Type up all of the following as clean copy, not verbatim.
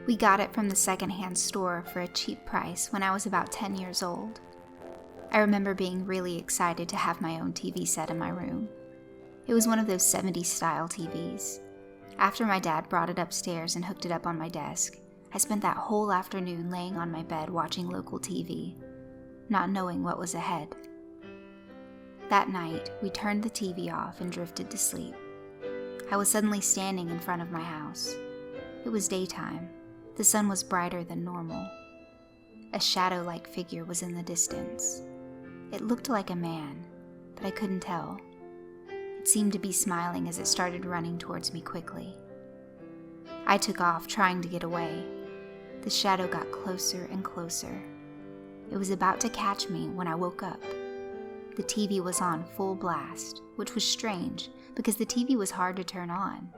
We got it from the secondhand store for a cheap price when I was about 10 years old. I remember being really excited to have my own TV set in my room. It was one of those 70s style TVs. After my dad brought it upstairs and hooked it up on my desk, I spent that whole afternoon laying on my bed watching local TV, not knowing what was ahead. That night, we turned the TV off and drifted to sleep. I was suddenly standing in front of my house. It was daytime. The sun was brighter than normal. A shadow-like figure was in the distance. It looked like a man, but I couldn't tell. It seemed to be smiling as it started running towards me quickly. I took off, trying to get away. The shadow got closer and closer. It was about to catch me when I woke up. The TV was on full blast, which was strange because the TV was hard to turn on.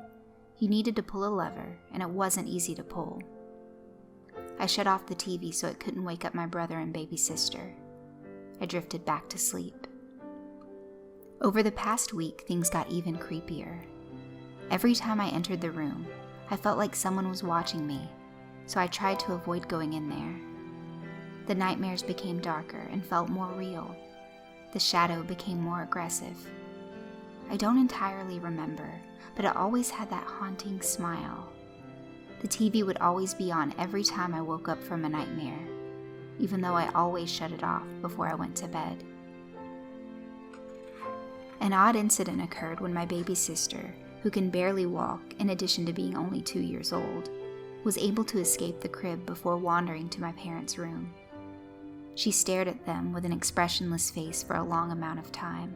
You needed to pull a lever, and it wasn't easy to pull. I shut off the TV so it couldn't wake up my brother and baby sister. I drifted back to sleep. Over the past week, things got even creepier. Every time I entered the room, I felt like someone was watching me, so I tried to avoid going in there. The nightmares became darker and felt more real. The shadow became more aggressive. I don't entirely remember, but it always had that haunting smile. The TV would always be on every time I woke up from a nightmare, even though I always shut it off before I went to bed. An odd incident occurred when my baby sister, who can barely walk in addition to being only 2 years old, was able to escape the crib before wandering to my parents' room. She stared at them with an expressionless face for a long amount of time.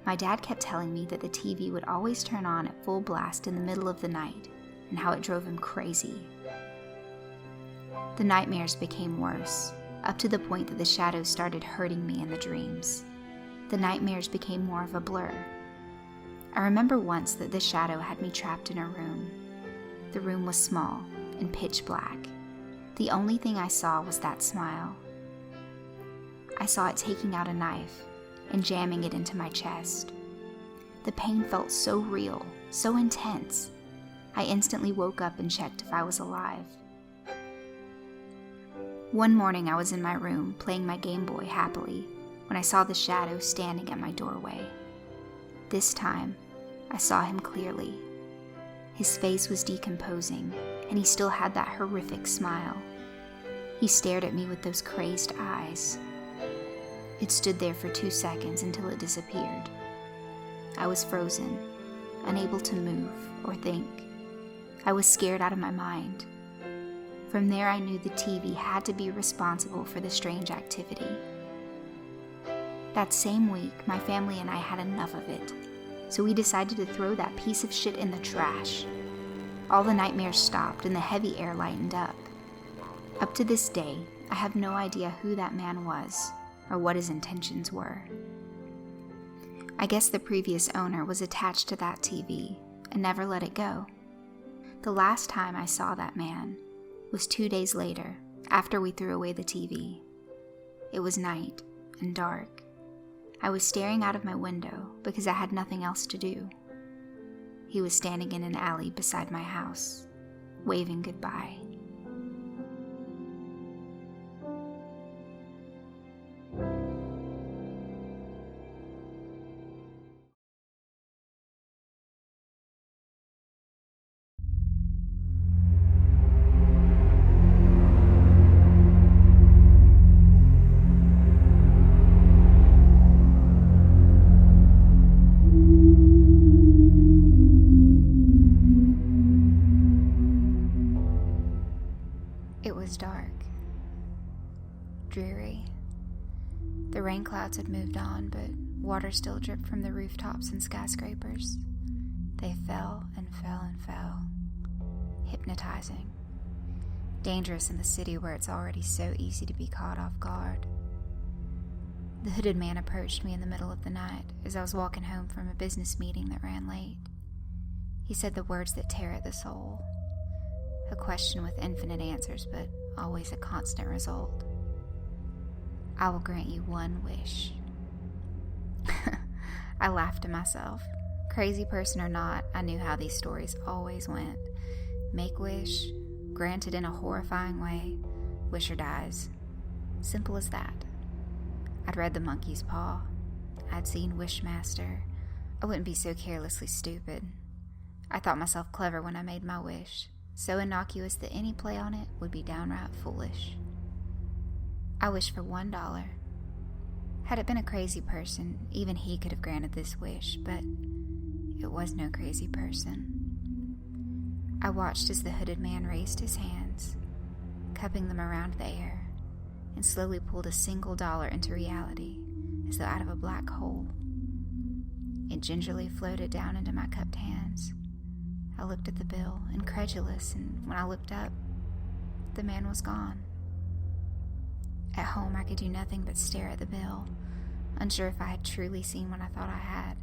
My dad kept telling me that the TV would always turn on at full blast in the middle of the night, and how it drove him crazy. The nightmares became worse, up to the point that the shadows started hurting me in the dreams. The nightmares became more of a blur. I remember once that the shadow had me trapped in a room. The room was small and pitch black. The only thing I saw was that smile. I saw it taking out a knife and jamming it into my chest. The pain felt so real, so intense. I instantly woke up and checked if I was alive. One morning I was in my room playing my Game Boy happily when I saw the shadow standing at my doorway. This time, I saw him clearly. His face was decomposing, and he still had that horrific smile. He stared at me with those crazed eyes. It stood there for 2 seconds until it disappeared. I was frozen, unable to move or think. I was scared out of my mind. From there, I knew the TV had to be responsible for the strange activity. That same week, my family and I had enough of it, so we decided to throw that piece of shit in the trash. All the nightmares stopped and the heavy air lightened up. Up to this day, I have no idea who that man was or what his intentions were. I guess the previous owner was attached to that TV and never let it go. The last time I saw that man was 2 days later, after we threw away the TV. It was night and dark. I was staring out of my window because I had nothing else to do. He was standing in an alley beside my house, waving goodbye. It was dark, dreary. The rain clouds had moved on, but water still dripped from the rooftops and skyscrapers. They fell and fell and fell, hypnotizing. Dangerous in the city where it's already so easy to be caught off guard. The hooded man approached me in the middle of the night as I was walking home from a business meeting that ran late. He said the words that tear at the soul. A question with infinite answers, but always a constant result. I will grant you one wish. I laughed to myself. Crazy person or not, I knew how these stories always went. Make wish, granted in a horrifying way, wisher dies. Simple as that. I'd read The Monkey's Paw. I'd seen Wishmaster. I wouldn't be so carelessly stupid. I thought myself clever when I made my wish, so innocuous that any play on it would be downright foolish. I wished for $1. Had it been a crazy person, even he could have granted this wish, but it was no crazy person. I watched as the hooded man raised his hands, cupping them around the air, and slowly pulled a single dollar into reality, as though out of a black hole. It gingerly floated down into my cupped hands. I looked at the bill, incredulous, and when I looked up, the man was gone. At home, I could do nothing but stare at the bill, unsure if I had truly seen what I thought I had.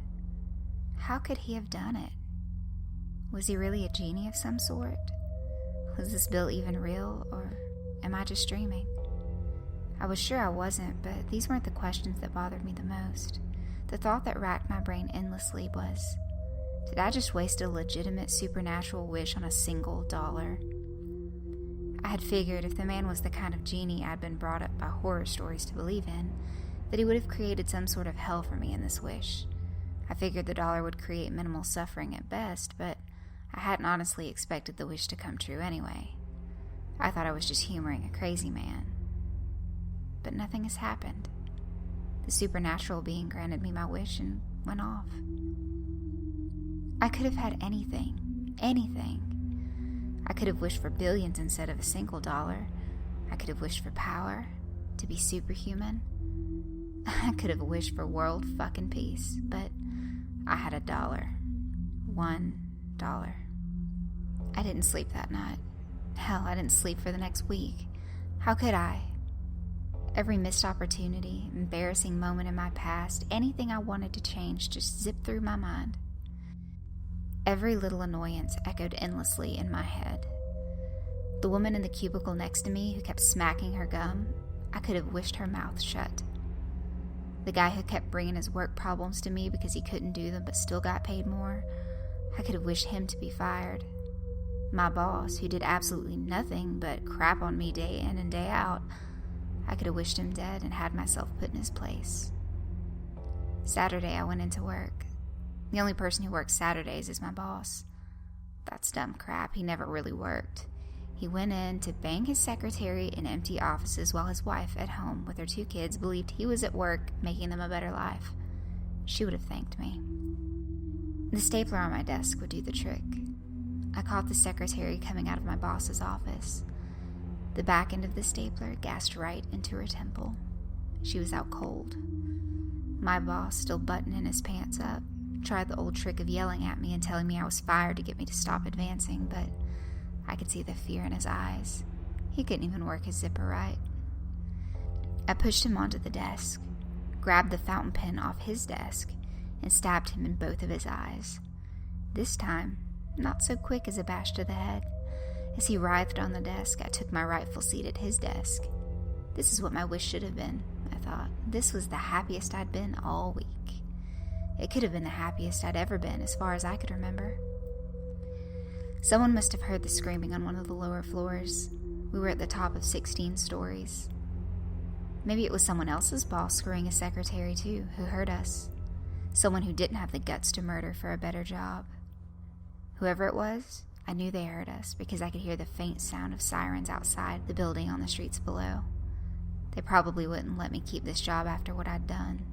How could he have done it? Was he really a genie of some sort? Was this bill even real, or am I just dreaming? I was sure I wasn't, but these weren't the questions that bothered me the most. The thought that racked my brain endlessly was, did I just waste a legitimate supernatural wish on a single dollar? I had figured if the man was the kind of genie I'd been brought up by horror stories to believe in, that he would have created some sort of hell for me in this wish. I figured the dollar would create minimal suffering at best, but I hadn't honestly expected the wish to come true anyway. I thought I was just humoring a crazy man. But nothing has happened. The supernatural being granted me my wish and went off. I could have had anything. I could have wished for billions instead of a single dollar. I could have wished for power, to be superhuman. I could have wished for world fucking peace, but I had $1. $1. I didn't sleep that night. Hell, I didn't sleep for the next week. How could I? Every missed opportunity, embarrassing moment in my past, anything I wanted to change just zipped through my mind. Every little annoyance echoed endlessly in my head. The woman in the cubicle next to me who kept smacking her gum, I could have wished her mouth shut. The guy who kept bringing his work problems to me because he couldn't do them but still got paid more, I could have wished him to be fired. My boss, who did absolutely nothing but crap on me day in and day out, I could have wished him dead and had myself put in his place. Saturday, I went into work. The only person who works Saturdays is my boss. That's dumb crap. He never really worked. He went in to bang his secretary in empty offices while his wife at home with her 2 kids believed he was at work making them a better life. She would have thanked me. The stapler on my desk would do the trick. I caught the secretary coming out of my boss's office. The back end of the stapler gassed right into her temple. She was out cold. My boss, still buttoning his pants up, tried the old trick of yelling at me and telling me I was fired to get me to stop advancing, but I could see the fear in his eyes. He couldn't even work his zipper right. I pushed him onto the desk, grabbed the fountain pen off his desk, and stabbed him in both of his eyes. This time, not so quick as a bash to the head. As he writhed on the desk, I took my rightful seat at his desk. This is what my wish should have been, I thought. This was the happiest I'd been all week. It could have been the happiest I'd ever been, as far as I could remember. Someone must have heard the screaming on one of the lower floors. We were at the top of 16 stories. Maybe it was someone else's boss screwing a secretary too, who heard us. Someone who didn't have the guts to murder for a better job. Whoever it was, I knew they heard us because I could hear the faint sound of sirens outside the building on the streets below. They probably wouldn't let me keep this job after what I'd done.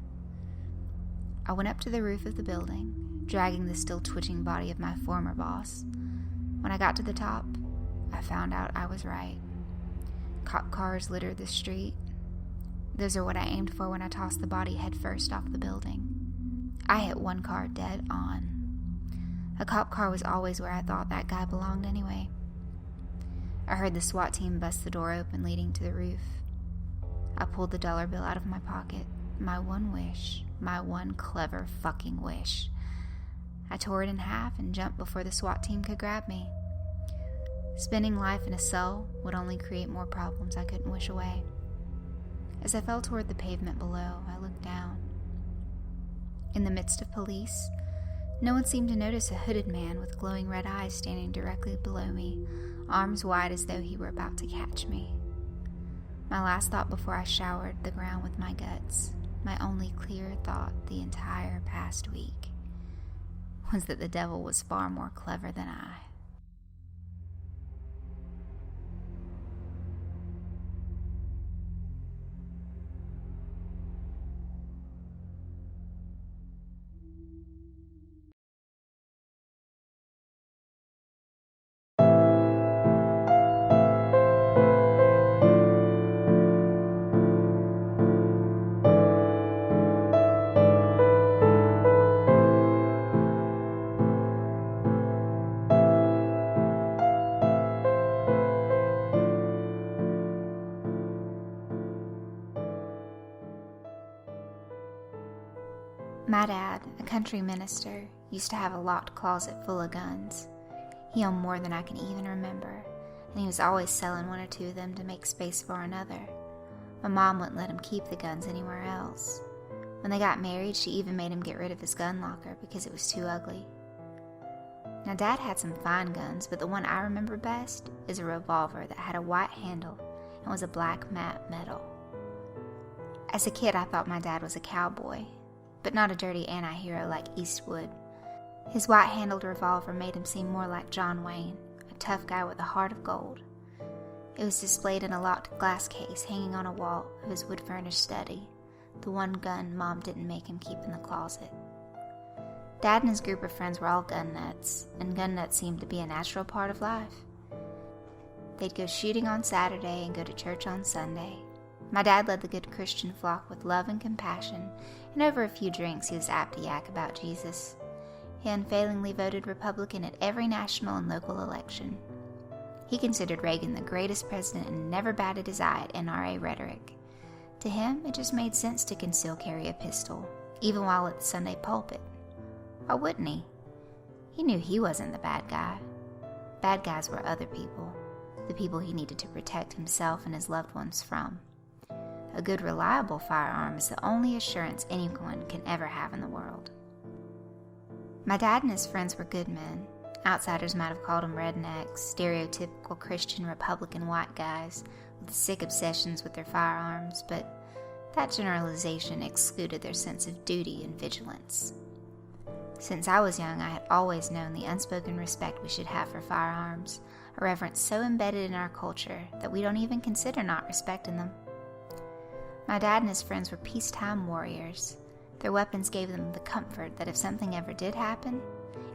I went up to the roof of the building, dragging the still twitching body of my former boss. When I got to the top, I found out I was right. Cop cars littered the street. Those are what I aimed for when I tossed the body headfirst off the building. I hit one car dead on. A cop car was always where I thought that guy belonged anyway. I heard the SWAT team bust the door open leading to the roof. I pulled the dollar bill out of my pocket. My one wish. My one clever fucking wish. I tore it in half and jumped before the SWAT team could grab me. Spending life in a cell would only create more problems I couldn't wish away. As I fell toward the pavement below, I looked down. In the midst of police, no one seemed to notice a hooded man with glowing red eyes standing directly below me, arms wide as though he were about to catch me. My last thought before I showered the ground with my guts, my only clear thought the entire past week, was that the devil was far more clever than I. My dad, a country minister, used to have a locked closet full of guns. He owned more than I can even remember, and he was always selling one or two of them to make space for another. My mom wouldn't let him keep the guns anywhere else. When they got married, she even made him get rid of his gun locker because it was too ugly. Now, Dad had some fine guns, but the one I remember best is a revolver that had a white handle and was a black matte metal. As a kid, I thought my dad was a cowboy, but not a dirty anti-hero like Eastwood. His white-handled revolver made him seem more like John Wayne, a tough guy with a heart of gold. It was displayed in a locked glass case hanging on a wall of his wood-furnished study, the one gun Mom didn't make him keep in the closet. Dad and his group of friends were all gun nuts, and gun nuts seemed to be a natural part of life. They'd go shooting on Saturday and go to church on Sunday. My dad led the good Christian flock with love and compassion, and over a few drinks he was apt to yak about Jesus. He unfailingly voted Republican at every national and local election. He considered Reagan the greatest president and never batted his eye at NRA rhetoric. To him, it just made sense to conceal carry a pistol, even while at the Sunday pulpit. Why wouldn't he? He knew he wasn't the bad guy. Bad guys were other people, the people he needed to protect himself and his loved ones from. A good, reliable firearm is the only assurance anyone can ever have in the world. My dad and his friends were good men. Outsiders might have called them rednecks, stereotypical Christian Republican white guys with sick obsessions with their firearms, but that generalization excluded their sense of duty and vigilance. Since I was young, I had always known the unspoken respect we should have for firearms, a reverence so embedded in our culture that we don't even consider not respecting them. My dad and his friends were peacetime warriors. Their weapons gave them the comfort that if something ever did happen,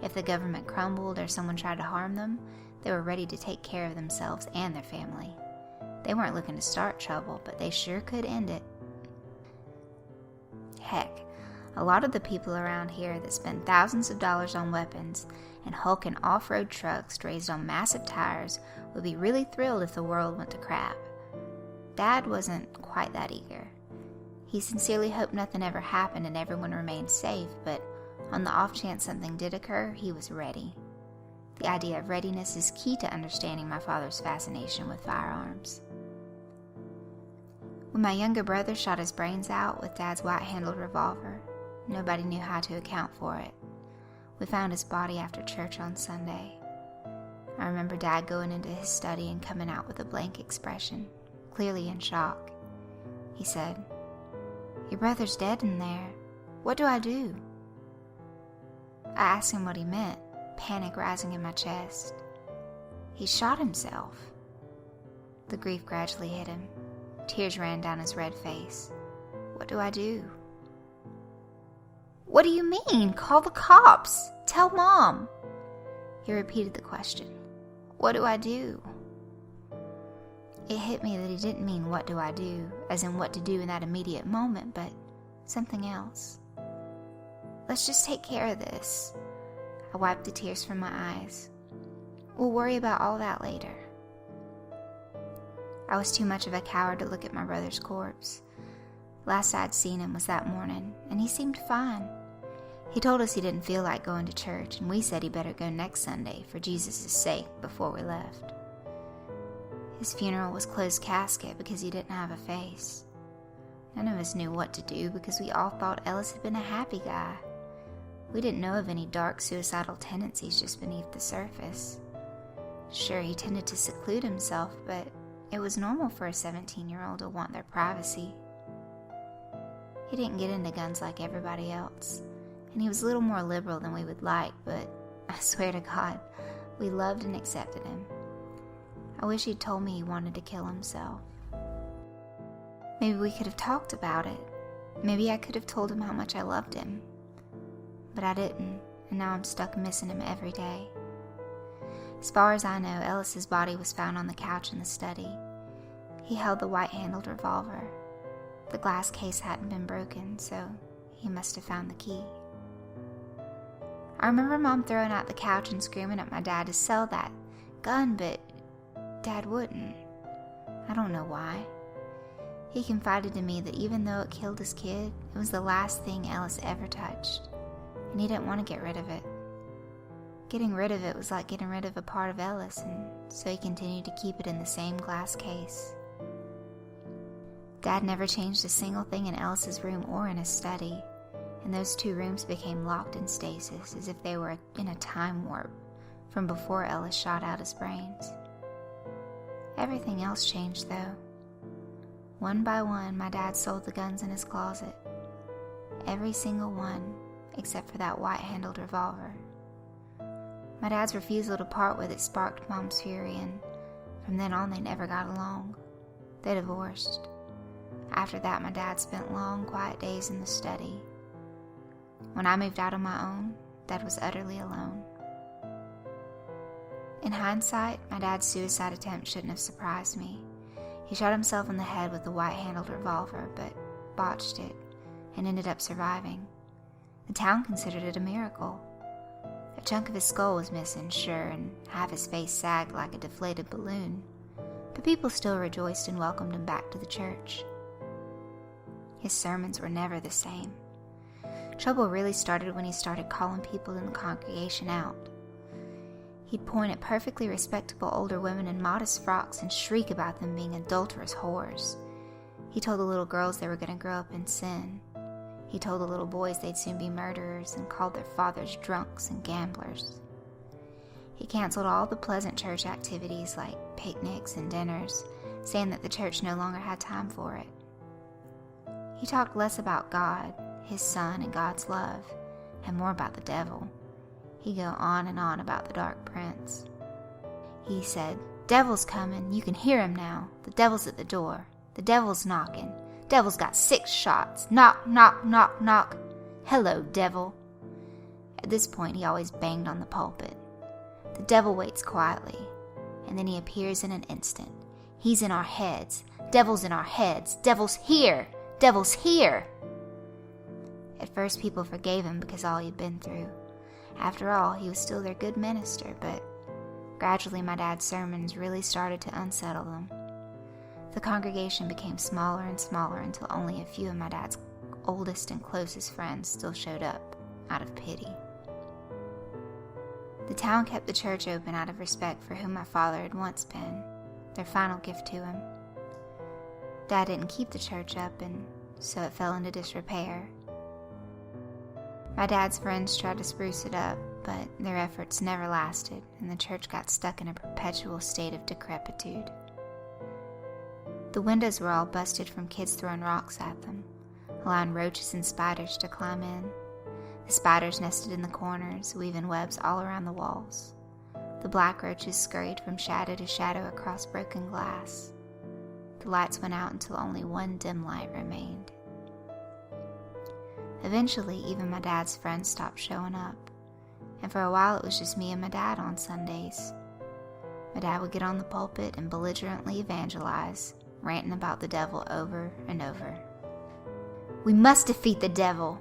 if the government crumbled or someone tried to harm them, they were ready to take care of themselves and their family. They weren't looking to start trouble, but they sure could end it. Heck, a lot of the people around here that spend thousands of dollars on weapons and hulking off-road trucks raised on massive tires would be really thrilled if the world went to crap. Dad wasn't quite that eager. He sincerely hoped nothing ever happened and everyone remained safe, but on the off chance something did occur, he was ready. The idea of readiness is key to understanding my father's fascination with firearms. When my younger brother shot his brains out with Dad's white-handled revolver, nobody knew how to account for it. We found his body after church on Sunday. I remember Dad going into his study and coming out with a blank expression, clearly in shock. He said, "Your brother's dead in there. What do I do?" I asked him what he meant, panic rising in my chest. He shot himself. The grief gradually hit him. Tears ran down his red face. What do I do? What do you mean? Call the cops. Tell Mom. He repeated the question. What do I do? It hit me that he didn't mean what do I do, as in what to do in that immediate moment, but something else. Let's just take care of this. I wiped the tears from my eyes. We'll worry about all that later. I was too much of a coward to look at my brother's corpse. Last I'd seen him was that morning, and he seemed fine. He told us he didn't feel like going to church, and we said he better go next Sunday for Jesus' sake before we left. His funeral was closed casket because he didn't have a face. None of us knew what to do because we all thought Ellis had been a happy guy. We didn't know of any dark suicidal tendencies just beneath the surface. Sure, he tended to seclude himself, but it was normal for a 17-year-old to want their privacy. He didn't get into guns like everybody else, and he was a little more liberal than we would like, but I swear to God, we loved and accepted him. I wish he'd told me he wanted to kill himself. Maybe we could have talked about it. Maybe I could have told him how much I loved him. But I didn't, and now I'm stuck missing him every day. As far as I know, Ellis's body was found on the couch in the study. He held the white-handled revolver. The glass case hadn't been broken, so he must have found the key. I remember Mom throwing out the couch and screaming at my dad to sell that gun, but Dad wouldn't. I don't know why. He confided to me that even though it killed his kid, it was the last thing Ellis ever touched, and he didn't want to get rid of it. Getting rid of it was like getting rid of a part of Ellis, and so he continued to keep it in the same glass case. Dad never changed a single thing in Ellis's room or in his study, and those two rooms became locked in stasis as if they were in a time warp from before Ellis shot out his brains. Everything else changed though. One by one, my dad sold the guns in his closet. Every single one, except for that white-handled revolver. My dad's refusal to part with it sparked Mom's fury, and from then on they never got along. They divorced. After that, my dad spent long, quiet days in the study. When I moved out on my own, Dad was utterly alone. In hindsight, my dad's suicide attempt shouldn't have surprised me. He shot himself in the head with the white-handled revolver, but botched it and ended up surviving. The town considered it a miracle. A chunk of his skull was missing, sure, and half his face sagged like a deflated balloon, but people still rejoiced and welcomed him back to the church. His sermons were never the same. Trouble really started when he started calling people in the congregation out. He'd point at perfectly respectable older women in modest frocks and shriek about them being adulterous whores. He told the little girls they were going to grow up in sin. He told the little boys they'd soon be murderers and called their fathers drunks and gamblers. He canceled all the pleasant church activities like picnics and dinners, saying that the church no longer had time for it. He talked less about God, his son, and God's love, and more about the devil. He'd go on and on about the Dark Prince. He said, "Devil's coming, you can hear him now. The devil's at the door. The devil's knocking. Devil's got 6 shots. Knock, knock, knock, knock. Hello, devil." At this point, he always banged on the pulpit. The devil waits quietly, and then he appears in an instant. He's in our heads. Devil's in our heads. Devil's here. Devil's here. At first, people forgave him because all he'd been through. After all, he was still their good minister, but gradually my dad's sermons really started to unsettle them. The congregation became smaller and smaller until only a few of my dad's oldest and closest friends still showed up, out of pity. The town kept the church open out of respect for who my father had once been, their final gift to him. Dad didn't keep the church up, and so it fell into disrepair. My dad's friends tried to spruce it up, but their efforts never lasted, and the church got stuck in a perpetual state of decrepitude. The windows were all busted from kids throwing rocks at them, allowing roaches and spiders to climb in. The spiders nested in the corners, weaving webs all around the walls. The black roaches scurried from shadow to shadow across broken glass. The lights went out until only one dim light remained. Eventually, even my dad's friends stopped showing up, and for a while it was just me and my dad on Sundays. My dad would get on the pulpit and belligerently evangelize, ranting about the devil over and over. "We must defeat the devil.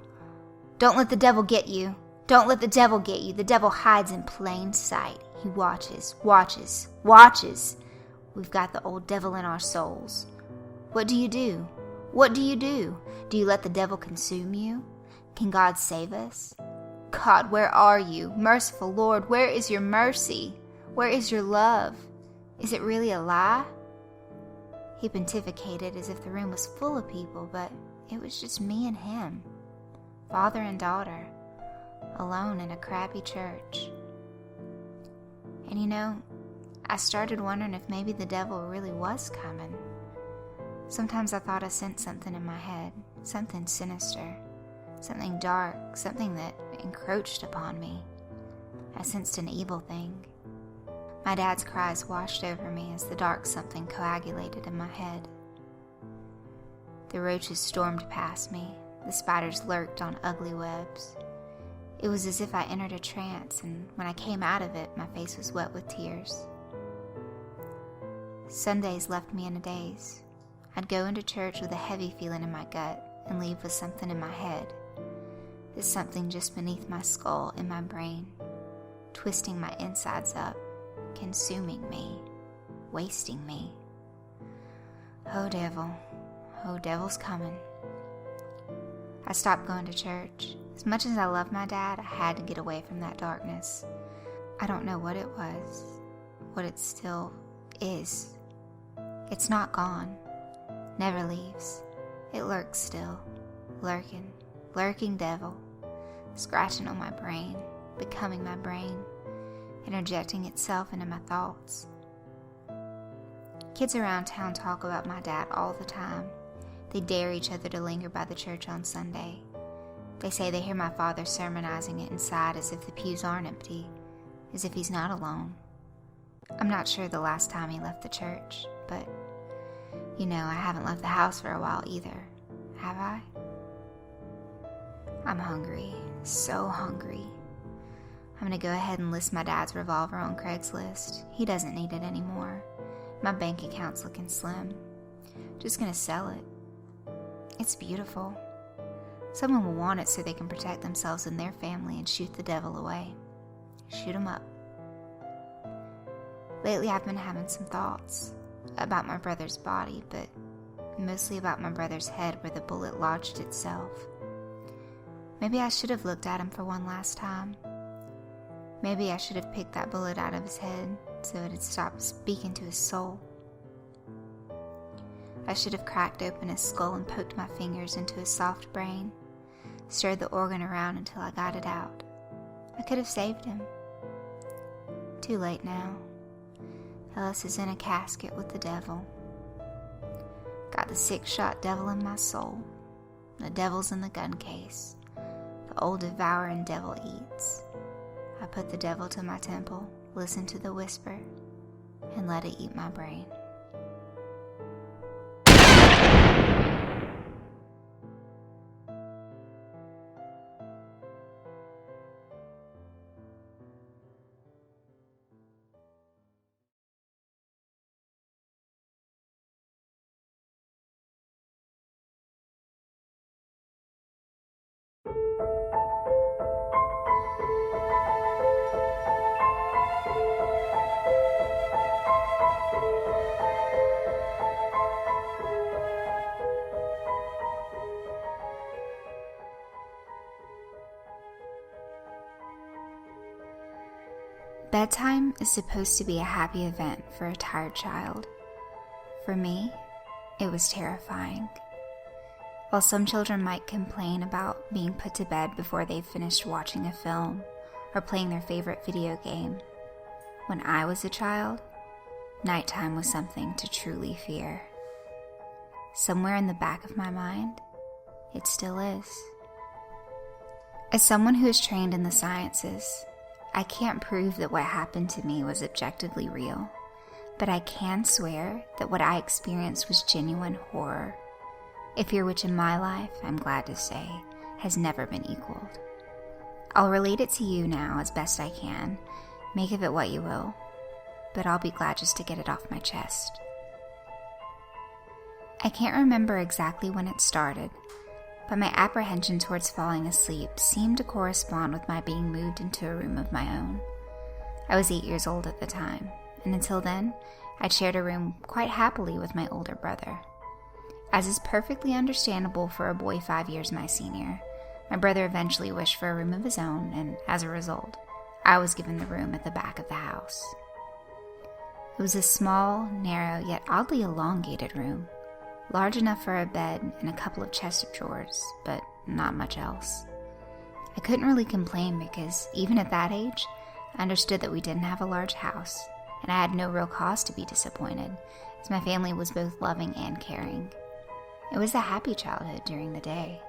Don't let the devil get you. Don't let the devil get you. The devil hides in plain sight. He watches, watches, watches. We've got the old devil in our souls. What do you do? What do you do? Do you let the devil consume you? Can God save us? God, where are you? Merciful Lord, where is your mercy? Where is your love? Is it really a lie?" He pontificated as if the room was full of people, but it was just me and him, father and daughter, alone in a crappy church. And I started wondering if maybe the devil really was coming. Sometimes I thought I sensed something in my head, something sinister, something dark, something that encroached upon me. I sensed an evil thing. My dad's cries washed over me as the dark something coagulated in my head. The roaches stormed past me. The spiders lurked on ugly webs. It was as if I entered a trance, and when I came out of it, my face was wet with tears. Sundays left me in a daze. I'd go into church with a heavy feeling in my gut and leave with something in my head. This something just beneath my skull in my brain, twisting my insides up, consuming me, wasting me. Oh, devil's coming. I stopped going to church. As much as I loved my dad, I had to get away from that darkness. I don't know what it was, what it still is. It's not gone, never leaves. It lurks still, lurking devil, scratching on my brain, becoming my brain, interjecting itself into my thoughts. Kids around town talk about my dad all the time. They dare each other to linger by the church on Sunday. They say they hear my father sermonizing it inside as if the pews aren't empty, as if he's not alone. I'm not sure the last time he left the church, but, I haven't left the house for a while either, have I? I'm hungry, so hungry. I'm gonna go ahead and list my dad's revolver on Craigslist. He doesn't need it anymore. My bank account's looking slim. Just gonna sell it. It's beautiful. Someone will want it so they can protect themselves and their family and shoot the devil away. Shoot him up. Lately I've been having some thoughts about my brother's body, but mostly about my brother's head where the bullet lodged itself. Maybe I should have looked at him for one last time. Maybe I should have picked that bullet out of his head so it had stopped speaking to his soul. I should have cracked open his skull and poked my fingers into his soft brain, stirred the organ around until I got it out. I could have saved him. Too late now. Ellis is in a casket with the devil. Got the 6-shot devil in my soul. The devil's in the gun case. The old devouring devil eats. I put the devil to my temple, listen to the whisper, and let it eat my brain. Bedtime is supposed to be a happy event for a tired child. For me, it was terrifying. While some children might complain about being put to bed before they've finished watching a film or playing their favorite video game, when I was a child, nighttime was something to truly fear. Somewhere in the back of my mind, it still is. As someone who is trained in the sciences, I can't prove that what happened to me was objectively real, but I can swear that what I experienced was genuine horror. A fear which in my life, I'm glad to say, has never been equaled. I'll relate it to you now as best I can, make of it what you will, but I'll be glad just to get it off my chest. I can't remember exactly when it started, but my apprehension towards falling asleep seemed to correspond with my being moved into a room of my own. I was 8 years old at the time, and until then, I'd shared a room quite happily with my older brother. As is perfectly understandable for a boy 5 years my senior, my brother eventually wished for a room of his own, and as a result, I was given the room at the back of the house. It was a small, narrow, yet oddly elongated room. Large enough for a bed and a couple of chest of drawers, but not much else. I couldn't really complain because, even at that age, I understood that we didn't have a large house, and I had no real cause to be disappointed, as my family was both loving and caring. It was a happy childhood during the day.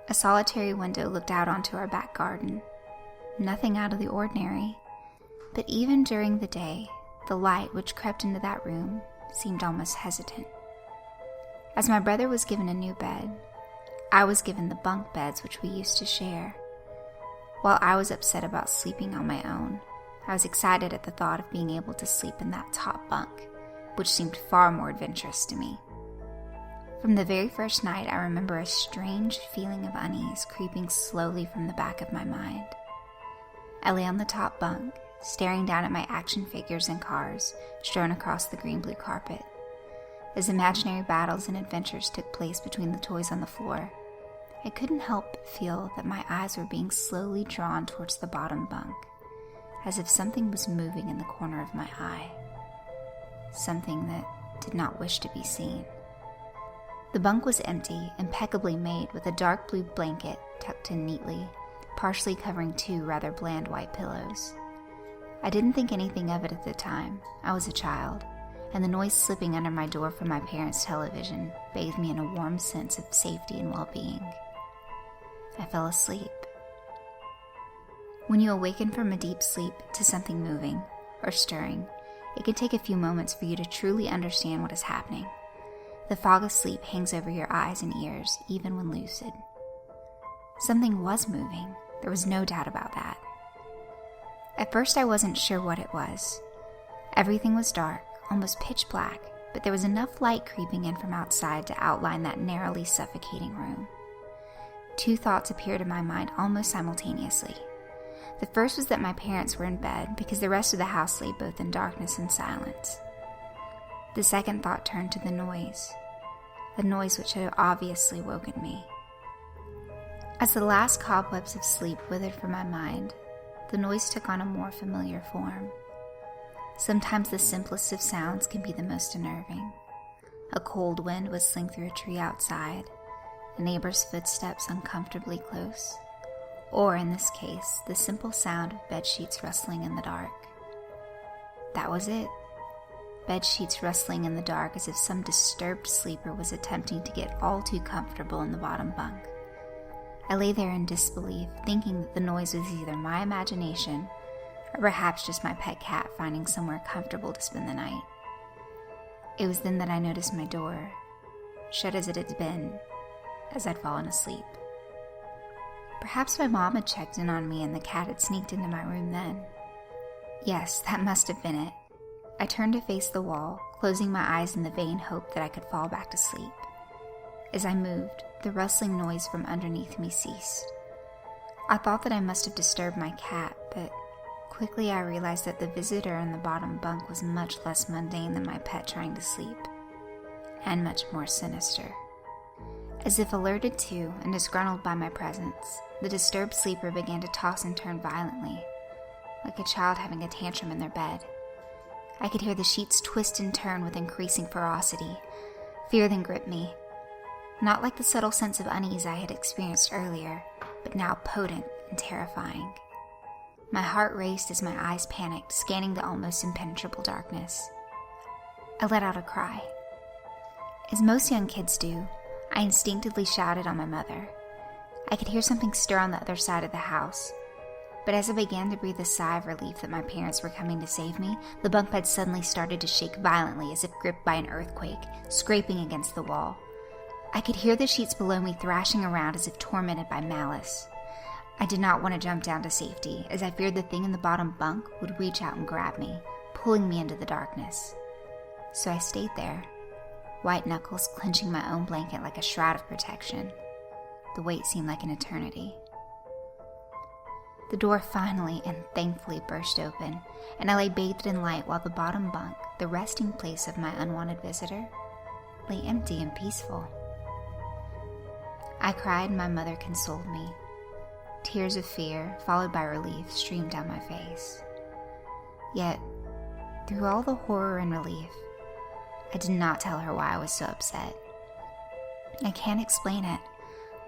A solitary window looked out onto our back garden. Nothing out of the ordinary, but even during the day, the light which crept into that room seemed almost hesitant. As my brother was given a new bed, I was given the bunk beds which we used to share. While I was upset about sleeping on my own, I was excited at the thought of being able to sleep in that top bunk, which seemed far more adventurous to me. From the very first night, I remember a strange feeling of unease creeping slowly from the back of my mind. I lay on the top bunk, staring down at my action figures and cars strewn across the green-blue carpet. As imaginary battles and adventures took place between the toys on the floor, I couldn't help but feel that my eyes were being slowly drawn towards the bottom bunk, as if something was moving in the corner of my eye. Something that did not wish to be seen. The bunk was empty, impeccably made, with a dark blue blanket tucked in neatly, partially covering two rather bland white pillows. I didn't think anything of it at the time. I was a child, and the noise slipping under my door from my parents' television bathed me in a warm sense of safety and well-being. I fell asleep. When you awaken from a deep sleep to something moving or stirring, it can take a few moments for you to truly understand what is happening. The fog of sleep hangs over your eyes and ears, even when lucid. Something was moving. There was no doubt about that. At first, I wasn't sure what it was. Everything was dark, almost pitch black, but there was enough light creeping in from outside to outline that narrowly suffocating room. Two thoughts appeared in my mind almost simultaneously. The first was that my parents were in bed because the rest of the house lay both in darkness and silence. The second thought turned to the noise which had obviously woken me. As the last cobwebs of sleep withered from my mind, the noise took on a more familiar form. Sometimes the simplest of sounds can be the most unnerving. A cold wind whistling through a tree outside, a neighbor's footsteps uncomfortably close, or in this case, the simple sound of bedsheets rustling in the dark. That was it. Bedsheets rustling in the dark as if some disturbed sleeper was attempting to get all too comfortable in the bottom bunk. I lay there in disbelief, thinking that the noise was either my imagination or perhaps just my pet cat finding somewhere comfortable to spend the night. It was then that I noticed my door, shut as it had been, as I'd fallen asleep. Perhaps my mom had checked in on me and the cat had sneaked into my room then. Yes, that must have been it. I turned to face the wall, closing my eyes in the vain hope that I could fall back to sleep. As I moved, the rustling noise from underneath me ceased. I thought that I must have disturbed my cat, but quickly I realized that the visitor in the bottom bunk was much less mundane than my pet trying to sleep, and much more sinister. As if alerted to and disgruntled by my presence, the disturbed sleeper began to toss and turn violently, like a child having a tantrum in their bed. I could hear the sheets twist and turn with increasing ferocity. Fear then gripped me. Not like the subtle sense of unease I had experienced earlier, but now potent and terrifying. My heart raced as my eyes panicked, scanning the almost impenetrable darkness. I let out a cry. As most young kids do, I instinctively shouted on my mother. I could hear something stir on the other side of the house, but as I began to breathe a sigh of relief that my parents were coming to save me, the bunk bed suddenly started to shake violently as if gripped by an earthquake, scraping against the wall. I could hear the sheets below me thrashing around as if tormented by malice. I did not want to jump down to safety, as I feared the thing in the bottom bunk would reach out and grab me, pulling me into the darkness. So I stayed there, white knuckles clenching my own blanket like a shroud of protection. The wait seemed like an eternity. The door finally and thankfully burst open, and I lay bathed in light while the bottom bunk, the resting place of my unwanted visitor, lay empty and peaceful. I cried and my mother consoled me. Tears of fear, followed by relief, streamed down my face. Yet, through all the horror and relief, I did not tell her why I was so upset. I can't explain it,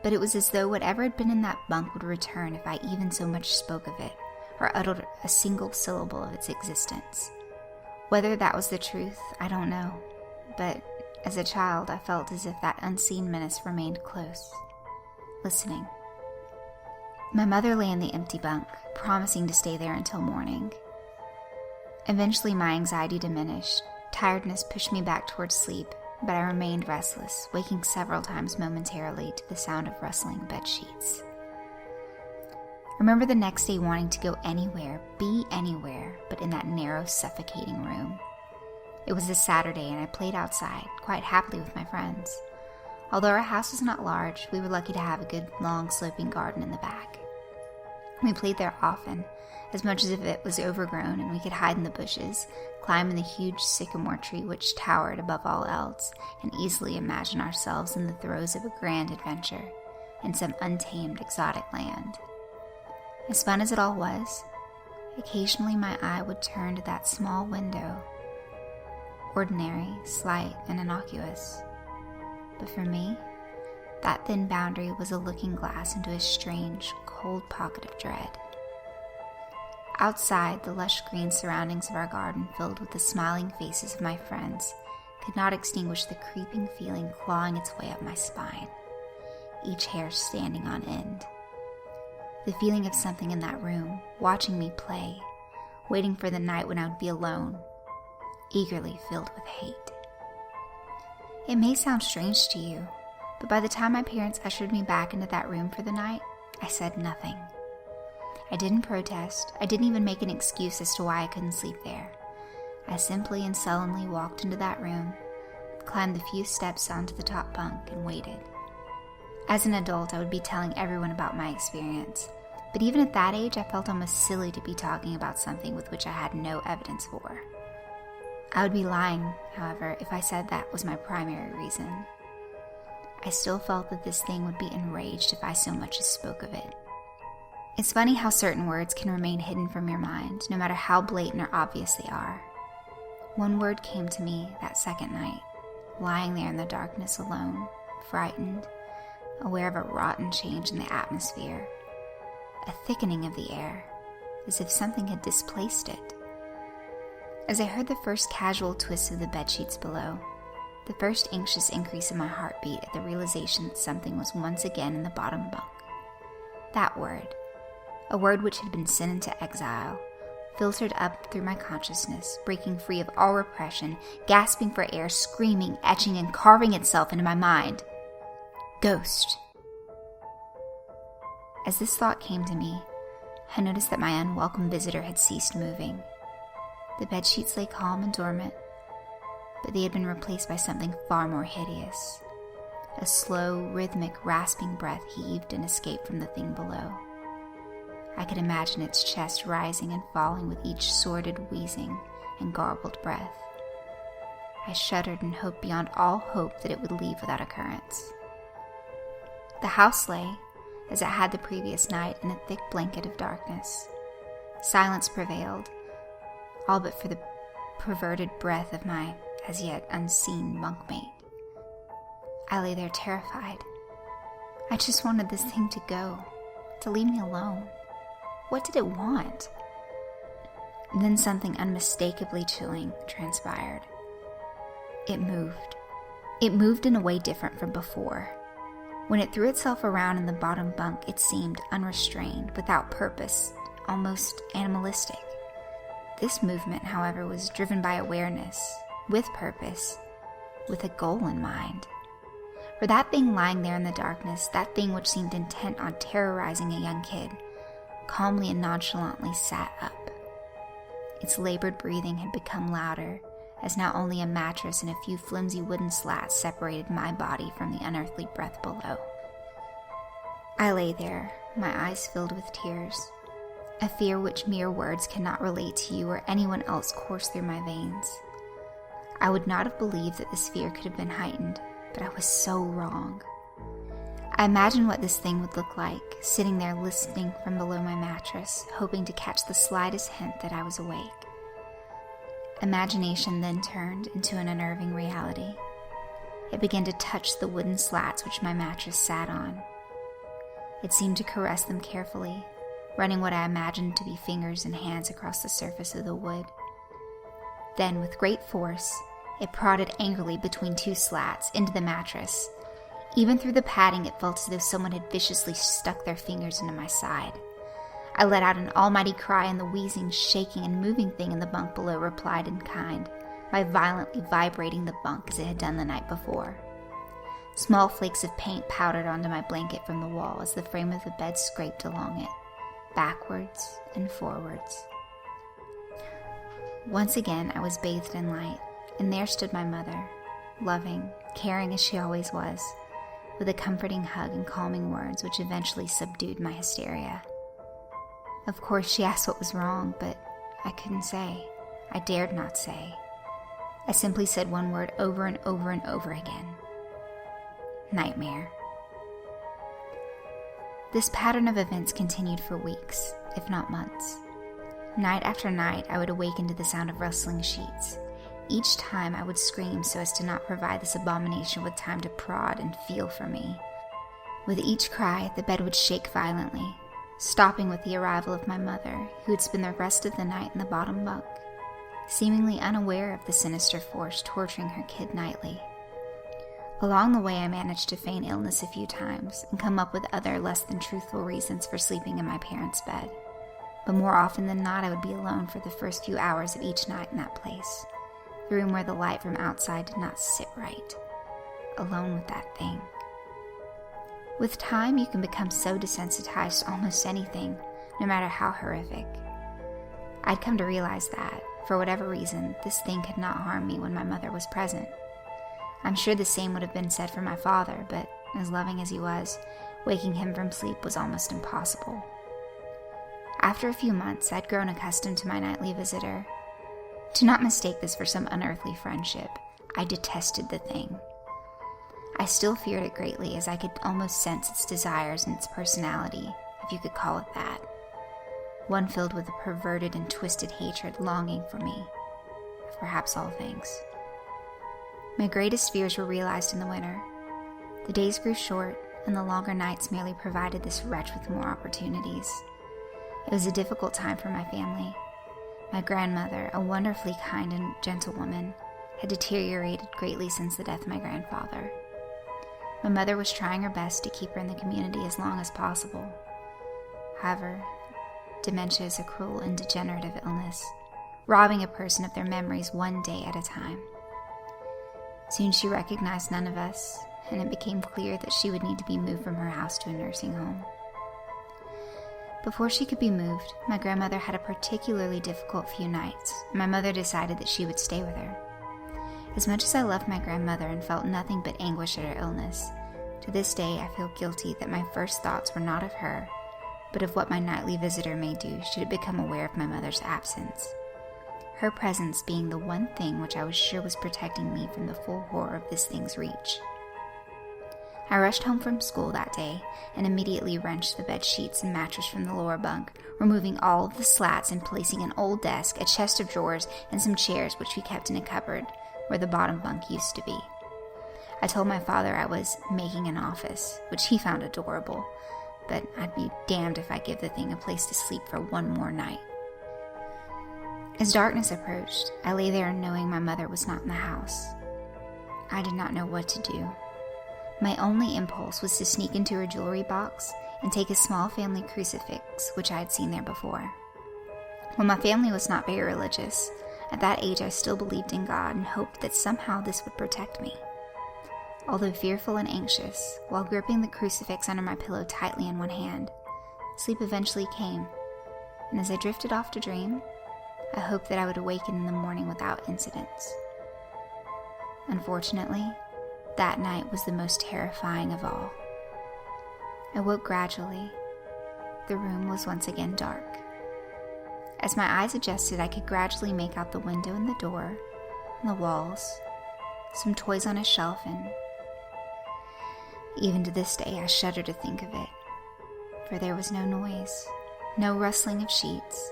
but it was as though whatever had been in that bunk would return if I even so much spoke of it, or uttered a single syllable of its existence. Whether that was the truth, I don't know, but as a child, I felt as if that unseen menace remained close, listening. My mother lay in the empty bunk, promising to stay there until morning. Eventually, my anxiety diminished. Tiredness pushed me back towards sleep, but I remained restless, waking several times momentarily to the sound of rustling bed sheets. I remember the next day wanting to go anywhere, be anywhere, but in that narrow, suffocating room. It was a Saturday, and I played outside, quite happily with my friends. Although our house was not large, we were lucky to have a good, long, sloping garden in the back. We played there often, as much as if it was overgrown and we could hide in the bushes, climb in the huge sycamore tree which towered above all else, and easily imagine ourselves in the throes of a grand adventure in some untamed, exotic land. As fun as it all was, occasionally my eye would turn to that small window. Ordinary, slight, and innocuous. But for me, that thin boundary was a looking glass into a strange, cold pocket of dread. Outside, the lush green surroundings of our garden, filled with the smiling faces of my friends, could not extinguish the creeping feeling clawing its way up my spine, each hair standing on end. The feeling of something in that room, watching me play, waiting for the night when I would be alone, eagerly filled with hate. It may sound strange to you, but by the time my parents ushered me back into that room for the night, I said nothing. I didn't protest. I didn't even make an excuse as to why I couldn't sleep there. I simply and sullenly walked into that room, climbed the few steps onto the top bunk, and waited. As an adult, I would be telling everyone about my experience, but even at that age, I felt almost silly to be talking about something with which I had no evidence for. I would be lying, however, if I said that was my primary reason. I still felt that this thing would be enraged if I so much as spoke of it. It's funny how certain words can remain hidden from your mind, no matter how blatant or obvious they are. One word came to me that second night, lying there in the darkness alone, frightened, aware of a rotten change in the atmosphere, a thickening of the air, as if something had displaced it. As I heard the first casual twist of the bedsheets below, the first anxious increase in my heartbeat at the realization that something was once again in the bottom bunk. That word, a word which had been sent into exile, filtered up through my consciousness, breaking free of all repression, gasping for air, screaming, etching, and carving itself into my mind. Ghost. As this thought came to me, I noticed that my unwelcome visitor had ceased moving. The bedsheets lay calm and dormant, but they had been replaced by something far more hideous. A slow, rhythmic, rasping breath heaved and escaped from the thing below. I could imagine its chest rising and falling with each sordid wheezing and garbled breath. I shuddered and hoped beyond all hope that it would leave without occurrence. The house lay, as it had the previous night, in a thick blanket of darkness. Silence prevailed, all but for the perverted breath of my as yet unseen bunkmate. I lay there terrified. I just wanted this thing to go, to leave me alone. What did it want? Then something unmistakably chilling transpired. It moved. It moved in a way different from before. When it threw itself around in the bottom bunk, it seemed unrestrained, without purpose, almost animalistic. This movement, however, was driven by awareness, with purpose, with a goal in mind. For that thing lying there in the darkness, that thing which seemed intent on terrorizing a young kid, calmly and nonchalantly sat up. Its labored breathing had become louder, as now only a mattress and a few flimsy wooden slats separated my body from the unearthly breath below. I lay there, my eyes filled with tears. A fear which mere words cannot relate to you or anyone else coursed through my veins. I would not have believed that this fear could have been heightened, but I was so wrong. I imagined what this thing would look like, sitting there listening from below my mattress, hoping to catch the slightest hint that I was awake. Imagination then turned into an unnerving reality. It began to touch the wooden slats which my mattress sat on. It seemed to caress them carefully, running what I imagined to be fingers and hands across the surface of the wood. Then, with great force, it prodded angrily between two slats into the mattress. Even through the padding, it felt as though someone had viciously stuck their fingers into my side. I let out an almighty cry, and the wheezing, shaking, and moving thing in the bunk below replied in kind by violently vibrating the bunk as it had done the night before. Small flakes of paint powdered onto my blanket from the wall as the frame of the bed scraped along it, backwards and forwards. Once again, I was bathed in light, and there stood my mother, loving, caring as she always was, with a comforting hug and calming words which eventually subdued my hysteria. Of course, she asked what was wrong, but I couldn't say. I dared not say. I simply said one word over and over and over again. Nightmare. This pattern of events continued for weeks, if not months. Night after night, I would awaken to the sound of rustling sheets. Each time I would scream so as to not provide this abomination with time to prod and feel for me. With each cry, the bed would shake violently, stopping with the arrival of my mother, who would spend the rest of the night in the bottom bunk, seemingly unaware of the sinister force torturing her kid nightly. Along the way, I managed to feign illness a few times and come up with other less than truthful reasons for sleeping in my parents' bed. But more often than not, I would be alone for the first few hours of each night in that place, the room where the light from outside did not sit right, alone with that thing. With time, you can become so desensitized to almost anything, no matter how horrific. I'd come to realize that, for whatever reason, this thing could not harm me when my mother was present. I'm sure the same would have been said for my father, but as loving as he was, waking him from sleep was almost impossible. After a few months, I'd grown accustomed to my nightly visitor. Do not mistake this for some unearthly friendship. I detested the thing. I still feared it greatly, as I could almost sense its desires and its personality, if you could call it that. One filled with a perverted and twisted hatred longing for me, of perhaps all things. My greatest fears were realized in the winter. The days grew short, and the longer nights merely provided this wretch with more opportunities. It was a difficult time for my family. My grandmother, a wonderfully kind and gentle woman, had deteriorated greatly since the death of my grandfather. My mother was trying her best to keep her in the community as long as possible. However, dementia is a cruel and degenerative illness, robbing a person of their memories one day at a time. Soon she recognized none of us, and it became clear that she would need to be moved from her house to a nursing home. Before she could be moved, my grandmother had a particularly difficult few nights, and my mother decided that she would stay with her. As much as I loved my grandmother and felt nothing but anguish at her illness, to this day I feel guilty that my first thoughts were not of her, but of what my nightly visitor may do should it become aware of my mother's absence. Her presence being the one thing which I was sure was protecting me from the full horror of this thing's reach. I rushed home from school that day and immediately wrenched the bed sheets and mattress from the lower bunk, removing all of the slats and placing an old desk, a chest of drawers, and some chairs which we kept in a cupboard where the bottom bunk used to be. I told my father I was making an office, which he found adorable, but I'd be damned if I give the thing a place to sleep for one more night. As darkness approached, I lay there knowing my mother was not in the house. I did not know what to do. My only impulse was to sneak into her jewelry box and take a small family crucifix, which I had seen there before. While my family was not very religious, at that age I still believed in God and hoped that somehow this would protect me. Although fearful and anxious, while gripping the crucifix under my pillow tightly in one hand, sleep eventually came, and as I drifted off to dream, I hoped that I would awaken in the morning without incidents. Unfortunately, that night was the most terrifying of all. I woke gradually. The room was once again dark. As my eyes adjusted, I could gradually make out the window and the door, and the walls, some toys on a shelf, and even to this day I shudder to think of it, for there was no noise, no rustling of sheets,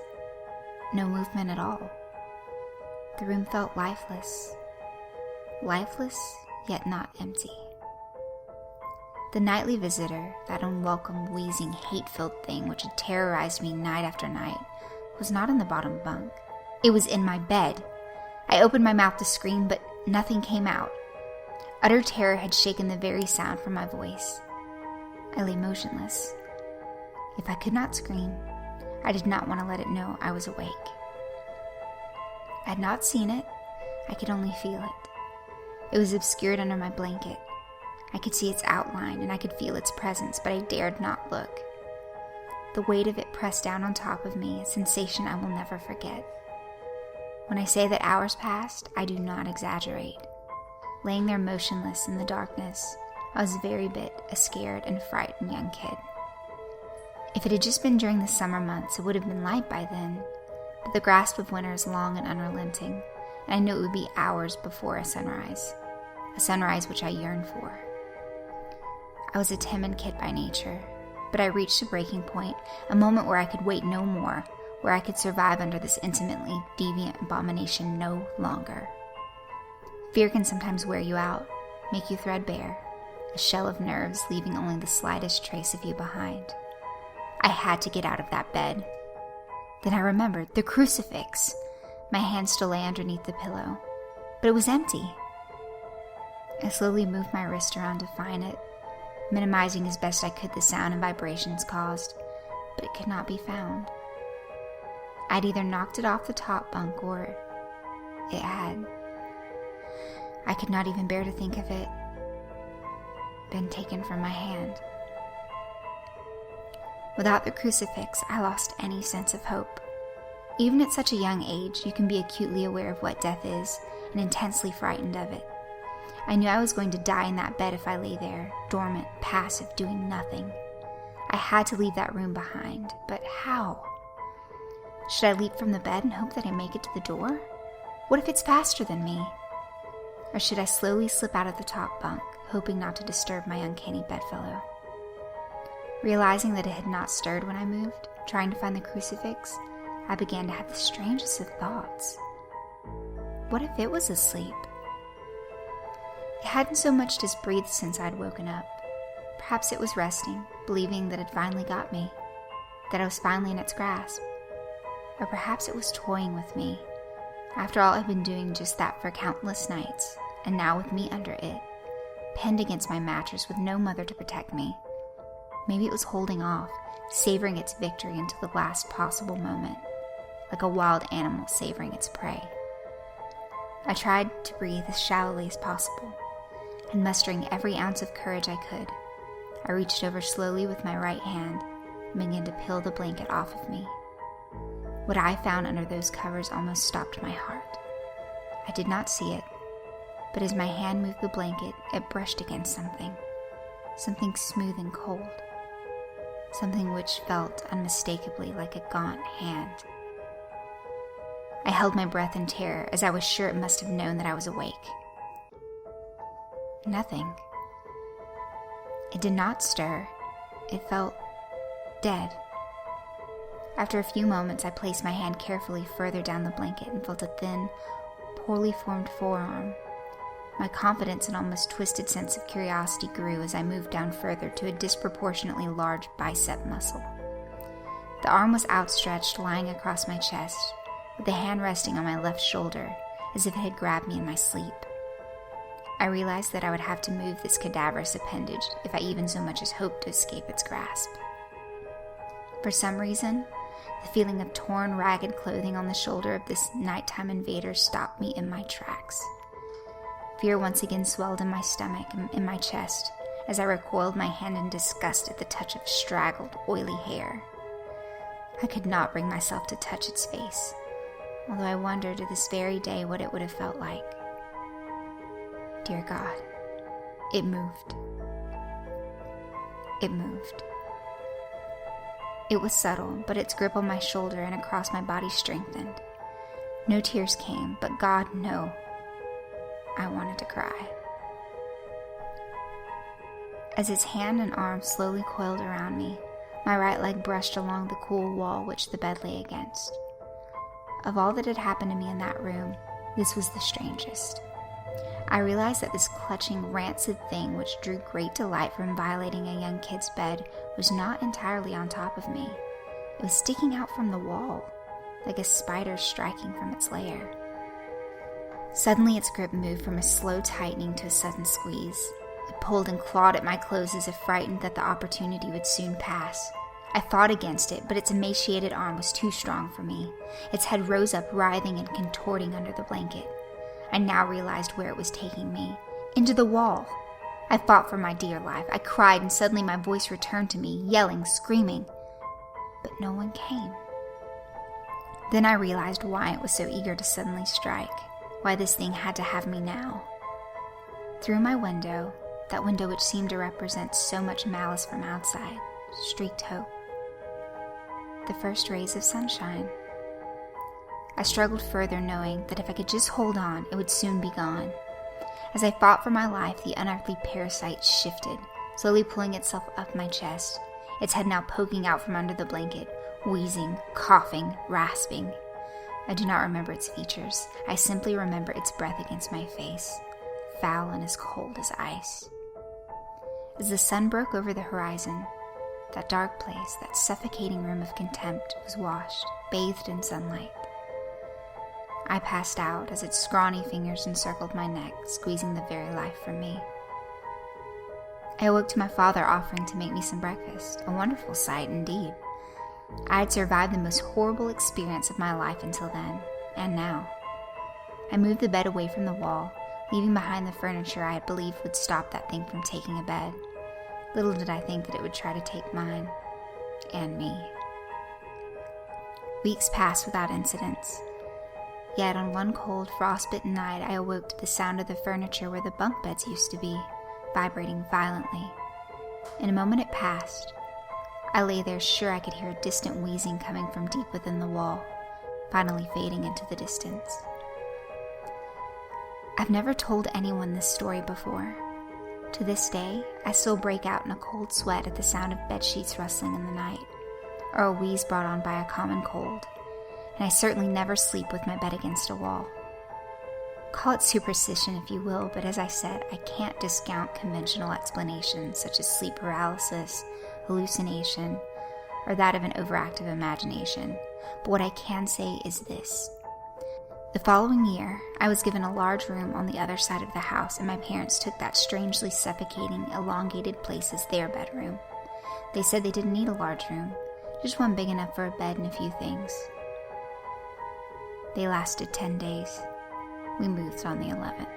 no movement at all. The room felt lifeless, yet not empty. The nightly visitor, that unwelcome, wheezing, hate-filled thing which had terrorized me night after night, was not in the bottom bunk. It was in my bed. I opened my mouth to scream, but nothing came out. Utter terror had shaken the very sound from my voice. I lay motionless. If I could not scream, I did not want to let it know I was awake. I had not seen it. I could only feel it. It was obscured under my blanket. I could see its outline and I could feel its presence, but I dared not look. The weight of it pressed down on top of me, a sensation I will never forget. When I say that hours passed, I do not exaggerate. Laying there motionless in the darkness, I was very bit a scared and frightened young kid. If it had just been during the summer months, it would have been light by then, but the grasp of winter is long and unrelenting, and I knew it would be hours before a sunrise which I yearned for. I was a timid kid by nature, but I reached a breaking point, a moment where I could wait no more, where I could survive under this intimately deviant abomination no longer. Fear can sometimes wear you out, make you threadbare, a shell of nerves leaving only the slightest trace of you behind. I had to get out of that bed. Then I remembered the crucifix. My hand still lay underneath the pillow, but it was empty. I slowly moved my wrist around to find it, minimizing as best I could the sound and vibrations caused, but it could not be found. I'd either knocked it off the top bunk or it had. I could not even bear to think of it been taken from my hand. Without the crucifix, I lost any sense of hope. Even at such a young age, you can be acutely aware of what death is and intensely frightened of it. I knew I was going to die in that bed if I lay there, dormant, passive, doing nothing. I had to leave that room behind, but how? Should I leap from the bed and hope that I make it to the door? What if it's faster than me? Or should I slowly slip out of the top bunk, hoping not to disturb my uncanny bedfellow? Realizing that it had not stirred when I moved, trying to find the crucifix, I began to have the strangest of thoughts. What if it was asleep? It hadn't so much as breathed since I'd woken up. Perhaps it was resting, believing that it finally got me, that I was finally in its grasp. Or perhaps it was toying with me. After all, I'd been doing just that for countless nights, and now with me under it, pinned against my mattress with no mother to protect me. Maybe it was holding off, savoring its victory until the last possible moment, like a wild animal savoring its prey. I tried to breathe as shallowly as possible, and mustering every ounce of courage I could, I reached over slowly with my right hand and began to peel the blanket off of me. What I found under those covers almost stopped my heart. I did not see it, but as my hand moved the blanket, it brushed against something smooth and cold, something which felt unmistakably like a gaunt hand. I held my breath in terror, as I was sure it must have known that I was awake. Nothing. It did not stir. It felt dead. After a few moments, I placed my hand carefully further down the blanket and felt a thin, poorly formed forearm. My confidence and almost twisted sense of curiosity grew as I moved down further to a disproportionately large bicep muscle. The arm was outstretched, lying across my chest, with the hand resting on my left shoulder, as if it had grabbed me in my sleep. I realized that I would have to move this cadaverous appendage if I even so much as hoped to escape its grasp. For some reason, the feeling of torn, ragged clothing on the shoulder of this nighttime invader stopped me in my tracks. Fear once again swelled in my stomach and in my chest as I recoiled my hand in disgust at the touch of straggled, oily hair. I could not bring myself to touch its face, although I wondered to this very day what it would have felt like. Dear God, it moved. It moved. It was subtle, but its grip on my shoulder and across my body strengthened. No tears came, but God, no. I wanted to cry. As its hand and arm slowly coiled around me, my right leg brushed along the cool wall which the bed lay against. Of all that had happened to me in that room, this was the strangest. I realized that this clutching, rancid thing which drew great delight from violating a young kid's bed was not entirely on top of me. It was sticking out from the wall, like a spider striking from its lair. Suddenly its grip moved from a slow tightening to a sudden squeeze. It pulled and clawed at my clothes as if frightened that the opportunity would soon pass. I fought against it, but its emaciated arm was too strong for me. Its head rose up, writhing and contorting under the blanket. I now realized where it was taking me. Into the wall. I fought for my dear life. I cried, and suddenly my voice returned to me, yelling, screaming. But no one came. Then I realized why it was so eager to suddenly strike, why this thing had to have me now. Through my window, that window which seemed to represent so much malice from outside, streaked hope. The first rays of sunshine. I struggled further, knowing that if I could just hold on, it would soon be gone. As I fought for my life, the unearthly parasite shifted, slowly pulling itself up my chest, its head now poking out from under the blanket, wheezing, coughing, rasping. I do not remember its features. I simply remember its breath against my face, foul and as cold as ice. As the sun broke over the horizon, that dark place, that suffocating room of contempt, was washed, bathed in sunlight. I passed out as its scrawny fingers encircled my neck, squeezing the very life from me. I awoke to my father offering to make me some breakfast, a wonderful sight indeed. I had survived the most horrible experience of my life until then, and now. I moved the bed away from the wall, leaving behind the furniture I had believed would stop that thing from taking a bed. Little did I think that it would try to take mine, and me. Weeks passed without incidents. Yet on one cold, frost-bitten night, I awoke to the sound of the furniture where the bunk beds used to be, vibrating violently. In a moment it passed. I lay there sure I could hear a distant wheezing coming from deep within the wall, finally fading into the distance. I've never told anyone this story before. To this day, I still break out in a cold sweat at the sound of bedsheets rustling in the night, or a wheeze brought on by a common cold. And I certainly never sleep with my bed against a wall. Call it superstition if you will, but as I said, I can't discount conventional explanations such as sleep paralysis, hallucination, or that of an overactive imagination. But what I can say is this. The following year, I was given a large room on the other side of the house, and my parents took that strangely suffocating, elongated place as their bedroom. They said they didn't need a large room, just one big enough for a bed and a few things. They lasted 10 days. We moved on the 11th.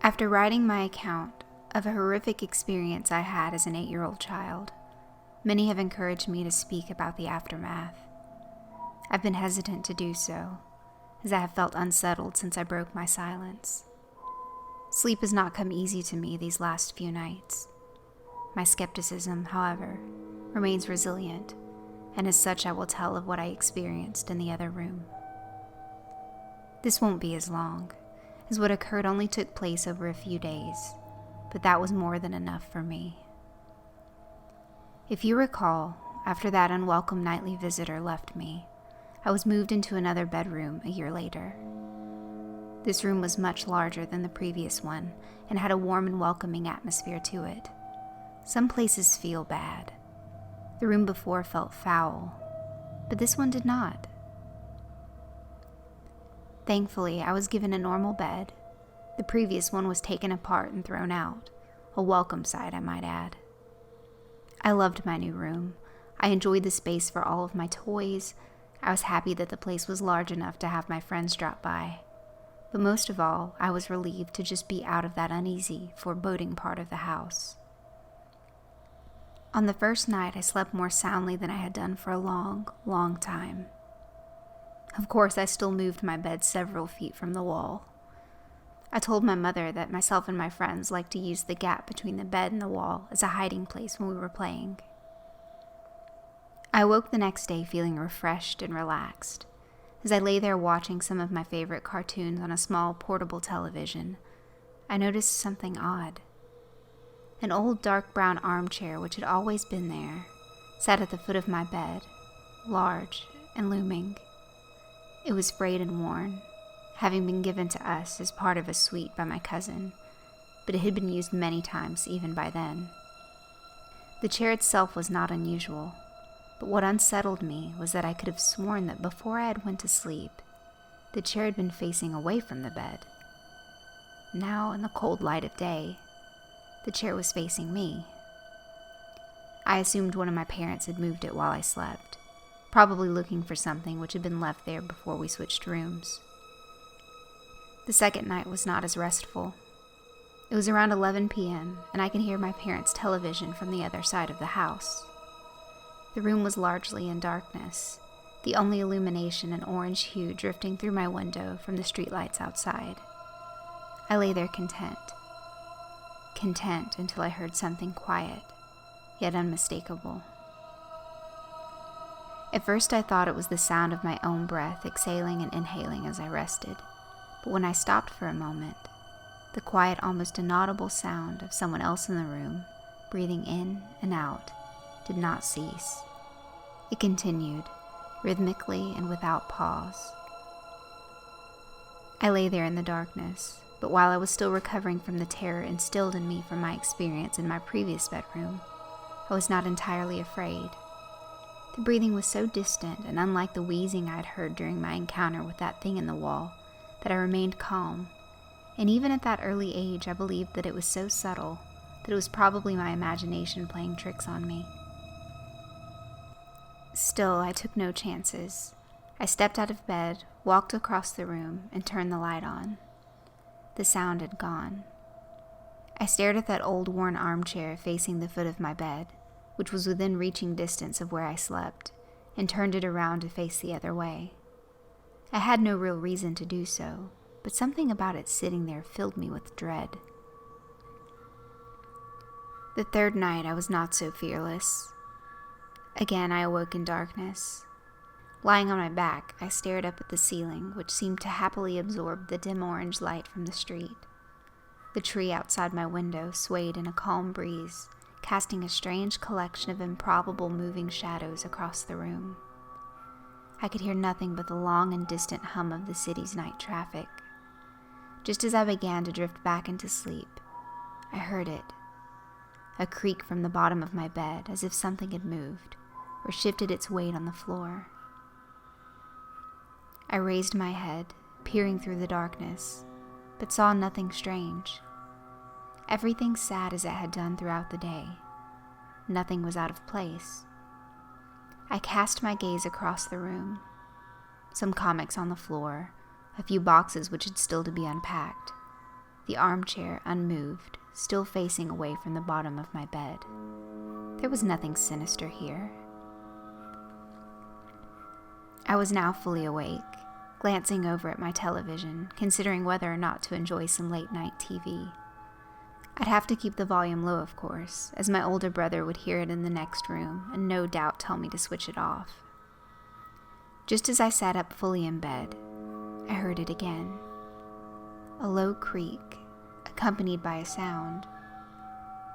After writing my account of a horrific experience I had as an 8-year-old child, many have encouraged me to speak about the aftermath. I've been hesitant to do so, as I have felt unsettled since I broke my silence. Sleep has not come easy to me these last few nights. My skepticism, however, remains resilient, and as such I will tell of what I experienced in the other room. This won't be as long, as what occurred only took place over a few days, but that was more than enough for me. If you recall, after that unwelcome nightly visitor left me, I was moved into another bedroom a year later. This room was much larger than the previous one and had a warm and welcoming atmosphere to it. Some places feel bad. The room before felt foul, but this one did not. Thankfully, I was given a normal bed. The previous one was taken apart and thrown out. A welcome sight, I might add. I loved my new room. I enjoyed the space for all of my toys. I was happy that the place was large enough to have my friends drop by. but most of all, I was relieved to just be out of that uneasy, foreboding part of the house. On the first night, I slept more soundly than I had done for a long, long time. Of course, I still moved my bed several feet from the wall. I told my mother that myself and my friends liked to use the gap between the bed and the wall as a hiding place when we were playing. I awoke the next day feeling refreshed and relaxed. As I lay there watching some of my favorite cartoons on a small portable television, I noticed something odd. An old dark brown armchair, which had always been there, sat at the foot of my bed, large and looming. It was frayed and worn, having been given to us as part of a suite by my cousin, but it had been used many times even by then. The chair itself was not unusual, but what unsettled me was that I could have sworn that before I had went to sleep, the chair had been facing away from the bed. Now, in the cold light of day, the chair was facing me. I assumed one of my parents had moved it while I slept, probably looking for something which had been left there before we switched rooms. The second night was not as restful. It was around 11 p.m., and I could hear my parents' television from the other side of the house. The room was largely in darkness, the only illumination an orange hue drifting through my window from the streetlights outside. I lay there content until I heard something quiet, yet unmistakable. At first I thought it was the sound of my own breath exhaling and inhaling as I rested, but when I stopped for a moment, the quiet, almost inaudible sound of someone else in the room, breathing in and out, did not cease. It continued, rhythmically and without pause. I lay there in the darkness, but while I was still recovering from the terror instilled in me from my experience in my previous bedroom, I was not entirely afraid. The breathing was so distant and unlike the wheezing I had heard during my encounter with that thing in the wall that I remained calm, and even at that early age I believed that it was so subtle that it was probably my imagination playing tricks on me. Still, I took no chances. I stepped out of bed, walked across the room, and turned the light on. The sound had gone. I stared at that old worn armchair facing the foot of my bed, which was within reaching distance of where I slept, and turned it around to face the other way. I had no real reason to do so, but something about it sitting there filled me with dread. The third night I was not so fearless. Again I awoke in darkness. Lying on my back, I stared up at the ceiling, which seemed to happily absorb the dim orange light from the street. The tree outside my window swayed in a calm breeze, casting a strange collection of improbable moving shadows across the room. I could hear nothing but the long and distant hum of the city's night traffic. Just as I began to drift back into sleep, I heard it. A creak from the bottom of my bed, as if something had moved, or shifted its weight on the floor. I raised my head, peering through the darkness, but saw nothing strange. Everything sat as it had done throughout the day. Nothing was out of place. I cast my gaze across the room. Some comics on the floor, a few boxes which had still to be unpacked, the armchair unmoved, still facing away from the bottom of my bed. There was nothing sinister here. I was now fully awake, glancing over at my television, considering whether or not to enjoy some late-night TV. I'd have to keep the volume low, of course, as my older brother would hear it in the next room and no doubt tell me to switch it off. Just as I sat up fully in bed, I heard it again. A low creak, accompanied by a sound.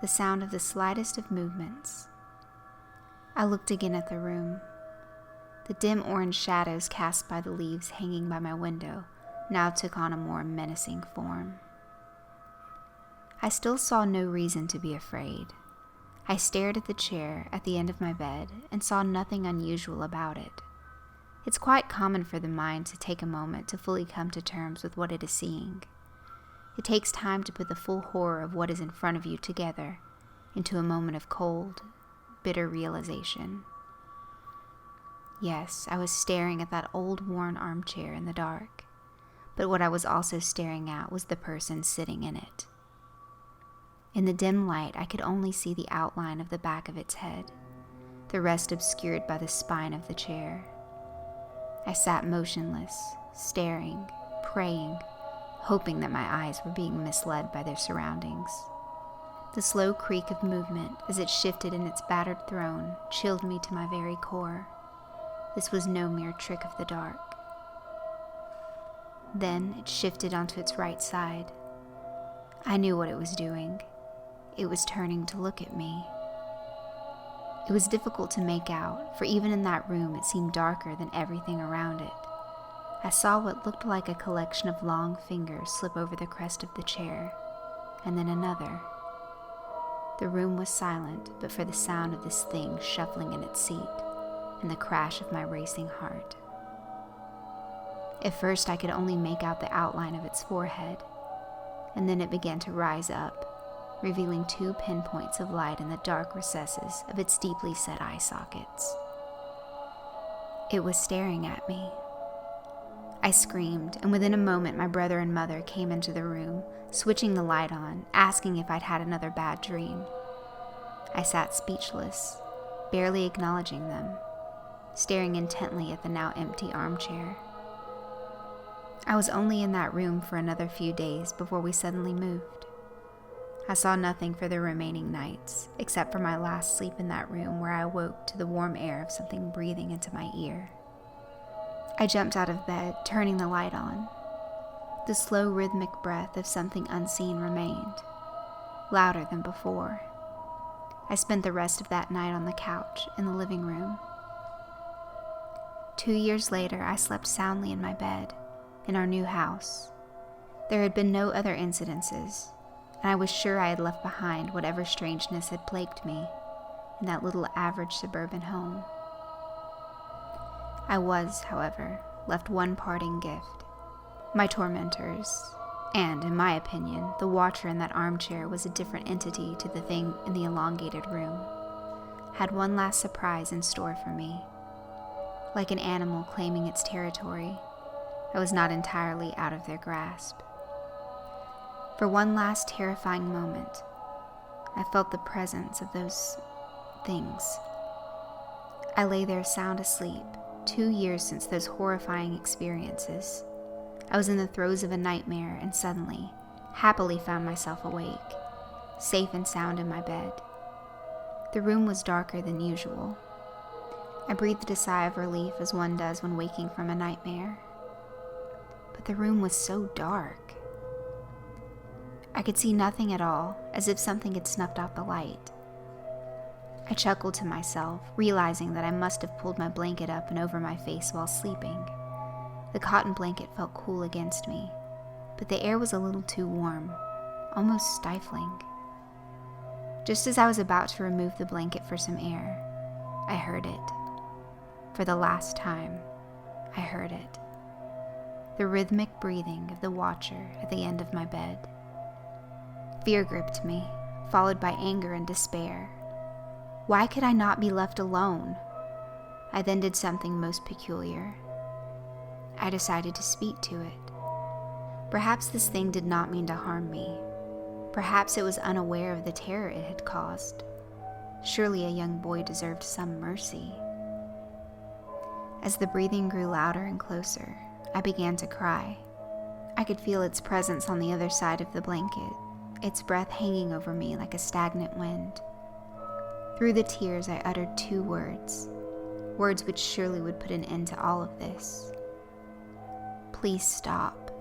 The sound of the slightest of movements. I looked again at the room. The dim orange shadows cast by the leaves hanging by my window now took on a more menacing form. I still saw no reason to be afraid. I stared at the chair at the end of my bed and saw nothing unusual about it. It's quite common for the mind to take a moment to fully come to terms with what it is seeing. It takes time to put the full horror of what is in front of you together into a moment of cold, bitter realization. Yes, I was staring at that old worn armchair in the dark, but what I was also staring at was the person sitting in it. In the dim light, I could only see the outline of the back of its head, the rest obscured by the spine of the chair. I sat motionless, staring, praying, hoping that my eyes were being misled by their surroundings. The slow creak of movement as it shifted in its battered throne chilled me to my very core. This was no mere trick of the dark. Then it shifted onto its right side. I knew what it was doing. It was turning to look at me. It was difficult to make out, for even in that room it seemed darker than everything around it. I saw what looked like a collection of long fingers slip over the crest of the chair, and then another. The room was silent but for the sound of this thing shuffling in its seat and the crash of my racing heart. At first I could only make out the outline of its forehead, and then it began to rise up, revealing 2 pinpoints of light in the dark recesses of its deeply set eye sockets. It was staring at me. I screamed, and within a moment my brother and mother came into the room, switching the light on, asking if I'd had another bad dream. I sat speechless, barely acknowledging them, staring intently at the now empty armchair. I was only in that room for another few days before we suddenly moved. I saw nothing for the remaining nights, except for my last sleep in that room where I awoke to the warm air of something breathing into my ear. I jumped out of bed, turning the light on. The slow rhythmic breath of something unseen remained, louder than before. I spent the rest of that night on the couch in the living room. 2 years later, I slept soundly in my bed, in our new house. There had been no other incidences, and I was sure I had left behind whatever strangeness had plagued me in that little average suburban home. I was, however, left one parting gift. My tormentors, and, in my opinion, the watcher in that armchair was a different entity to the thing in the elongated room, had one last surprise in store for me. Like an animal claiming its territory, I was not entirely out of their grasp. For one last terrifying moment, I felt the presence of those things. I lay there sound asleep, 2 years since those horrifying experiences. I was in the throes of a nightmare and suddenly, happily found myself awake, safe and sound in my bed. The room was darker than usual. I breathed a sigh of relief as one does when waking from a nightmare. But the room was so dark. I could see nothing at all, as if something had snuffed out the light. I chuckled to myself, realizing that I must have pulled my blanket up and over my face while sleeping. The cotton blanket felt cool against me, but the air was a little too warm, almost stifling. Just as I was about to remove the blanket for some air, I heard it. For the last time, I heard it. The rhythmic breathing of the watcher at the end of my bed. Fear gripped me, followed by anger and despair. Why could I not be left alone? I then did something most peculiar. I decided to speak to it. Perhaps this thing did not mean to harm me. Perhaps it was unaware of the terror it had caused. Surely a young boy deserved some mercy. As the breathing grew louder and closer, I began to cry. I could feel its presence on the other side of the blanket, its breath hanging over me like a stagnant wind. Through the tears, I uttered 2 words, words which surely would put an end to all of this. Please stop.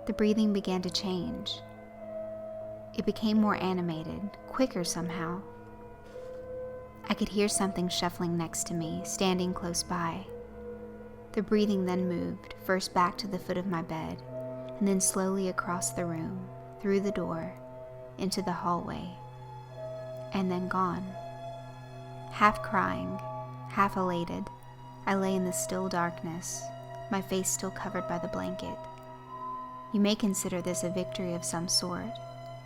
The breathing began to change. It became more animated, quicker somehow. I could hear something shuffling next to me, standing close by. The breathing then moved, first back to the foot of my bed, and then slowly across the room, through the door, into the hallway, and then gone. Half crying, half elated, I lay in the still darkness, my face still covered by the blanket. You may consider this a victory of some sort,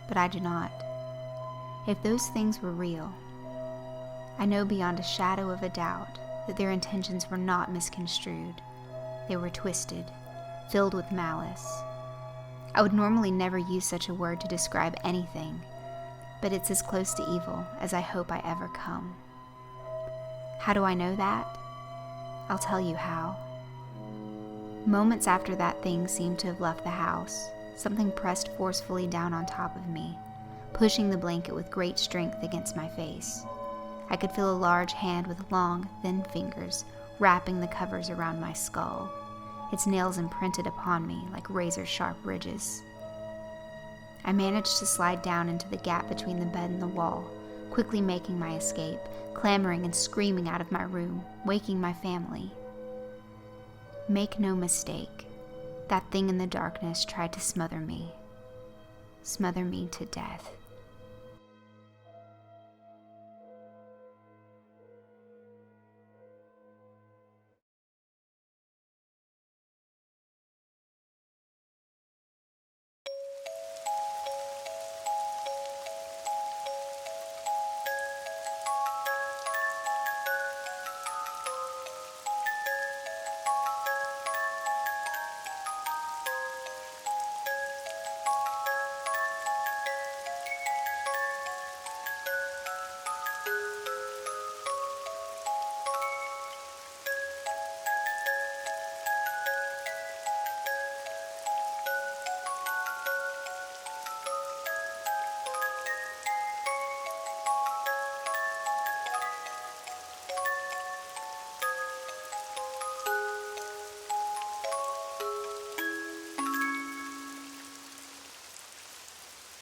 but I do not. If those things were real, I know beyond a shadow of a doubt that their intentions were not misconstrued. They were twisted, filled with malice. I would normally never use such a word to describe anything, but it's as close to evil as I hope I ever come. How do I know that? I'll tell you how. Moments after that thing seemed to have left the house, something pressed forcefully down on top of me, pushing the blanket with great strength against my face. I could feel a large hand with long, thin fingers wrapping the covers around my skull, its nails imprinted upon me like razor-sharp ridges. I managed to slide down into the gap between the bed and the wall, quickly making my escape, clamoring and screaming out of my room, waking my family. Make no mistake, that thing in the darkness tried to smother me to death.